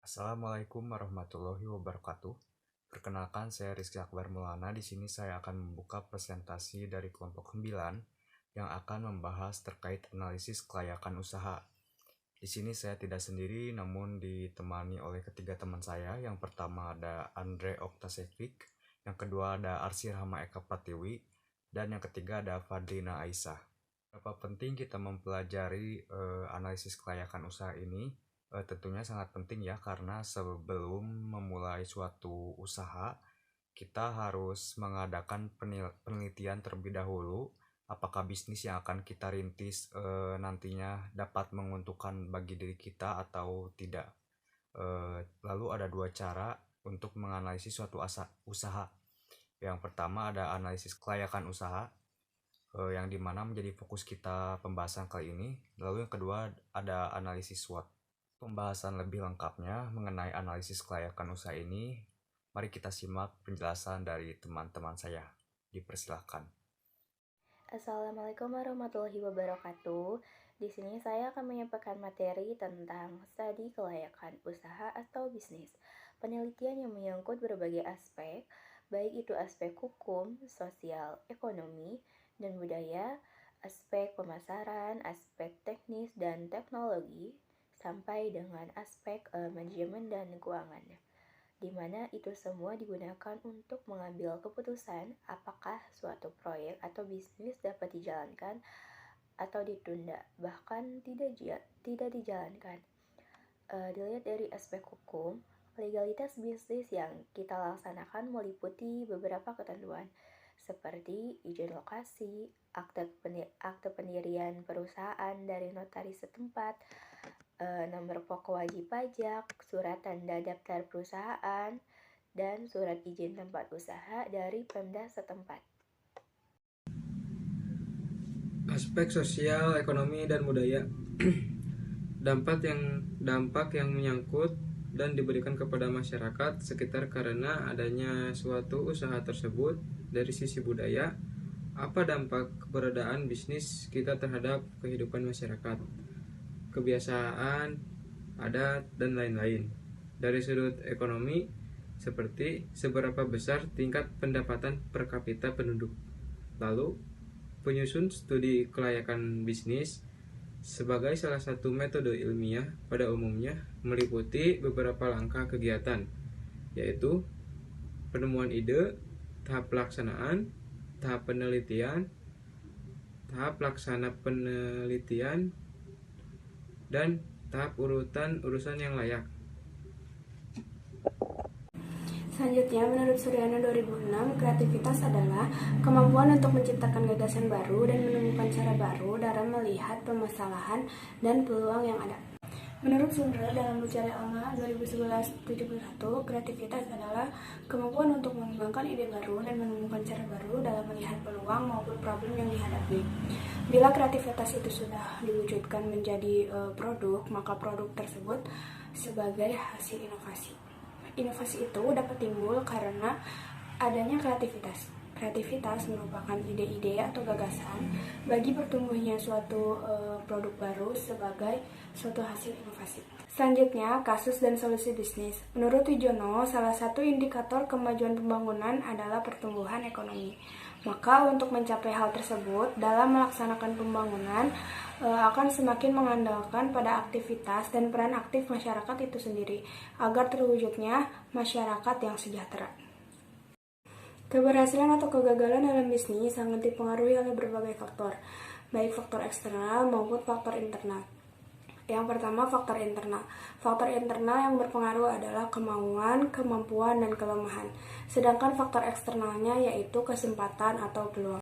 Assalamualaikum warahmatullahi wabarakatuh. Perkenalkan, saya Rizky Akbar Maulana. Di sini saya akan membuka presentasi dari kelompok 9 yang akan membahas terkait analisis kelayakan usaha. Di sini saya tidak sendiri, namun ditemani oleh ketiga teman saya. Yang pertama ada Andre Oktasevic, yang kedua ada Arsy Rahma Eka Pratiwi, dan yang ketiga ada Fadlina Aisyah. Berapa penting kita mempelajari analisis kelayakan usaha ini? Tentunya sangat penting ya, karena sebelum memulai suatu usaha, kita harus mengadakan penelitian terlebih dahulu, apakah bisnis yang akan kita rintis nantinya dapat menguntungkan bagi diri kita atau tidak. Lalu ada dua cara untuk menganalisis suatu usaha. Yang pertama ada analisis kelayakan usaha, yang dimana menjadi fokus kita pembahasan kali ini. Lalu yang kedua ada analisis SWOT. Pembahasan lebih lengkapnya mengenai analisis kelayakan usaha ini, mari kita simak penjelasan dari teman-teman saya. Dipersilahkan. Assalamualaikum warahmatullahi wabarakatuh. Di sini saya akan menyampaikan materi tentang studi kelayakan usaha atau bisnis. Penelitian yang menyangkut berbagai aspek, baik itu aspek hukum, sosial, ekonomi, dan budaya, aspek pemasaran, aspek teknis dan teknologi, sampai dengan aspek manajemen dan keuangan, di mana itu semua digunakan untuk mengambil keputusan apakah suatu proyek atau bisnis dapat dijalankan atau ditunda, bahkan tidak dijalankan. Dilihat dari aspek hukum, legalitas bisnis yang kita laksanakan meliputi beberapa ketentuan seperti izin lokasi, akte pendirian perusahaan dari notaris setempat, nomor pokok wajib pajak, surat tanda daftar perusahaan, dan surat izin tempat usaha dari Pemda setempat. Aspek sosial, ekonomi, dan budaya. dampak yang menyangkut dan diberikan kepada masyarakat sekitar karena adanya suatu usaha tersebut. Dari sisi budaya, apa dampak keberadaan bisnis kita terhadap kehidupan masyarakat, kebiasaan, adat, dan lain-lain. Dari sudut ekonomi, seperti seberapa besar tingkat pendapatan per kapita penduduk. Lalu, penyusun studi kelayakan bisnis sebagai salah satu metode ilmiah pada umumnya meliputi beberapa langkah kegiatan, yaitu penemuan ide, tahap pelaksanaan, tahap penelitian, tahap pelaksana penelitian, dan tahap urusan yang layak. Selanjutnya, menurut Suryana 2006, kreativitas adalah kemampuan untuk menciptakan gagasan baru dan menemukan cara baru dalam melihat permasalahan dan peluang yang ada. Menurut Sundra dalam Bicara Alma 2011-71, kreativitas adalah kemampuan untuk mengembangkan ide baru dan menemukan cara baru dalam melihat peluang maupun problem yang dihadapi. Bila kreativitas itu sudah diwujudkan menjadi produk, maka produk tersebut sebagai hasil inovasi. Inovasi itu dapat timbul karena adanya kreativitas. Kreativitas merupakan ide-ide atau gagasan bagi pertumbuhnya suatu produk baru sebagai suatu hasil inovasi. Selanjutnya, kasus dan solusi bisnis. Menurut Wijono, salah satu indikator kemajuan pembangunan adalah pertumbuhan ekonomi. Maka untuk mencapai hal tersebut, dalam melaksanakan pembangunan akan semakin mengandalkan pada aktivitas dan peran aktif masyarakat itu sendiri, agar terwujudnya masyarakat yang sejahtera. Keberhasilan atau kegagalan dalam bisnis sangat dipengaruhi oleh berbagai faktor, baik faktor eksternal maupun faktor internal. Yang pertama, faktor internal. Faktor internal yang berpengaruh adalah kemauan, kemampuan, dan kelemahan. Sedangkan faktor eksternalnya yaitu kesempatan atau peluang.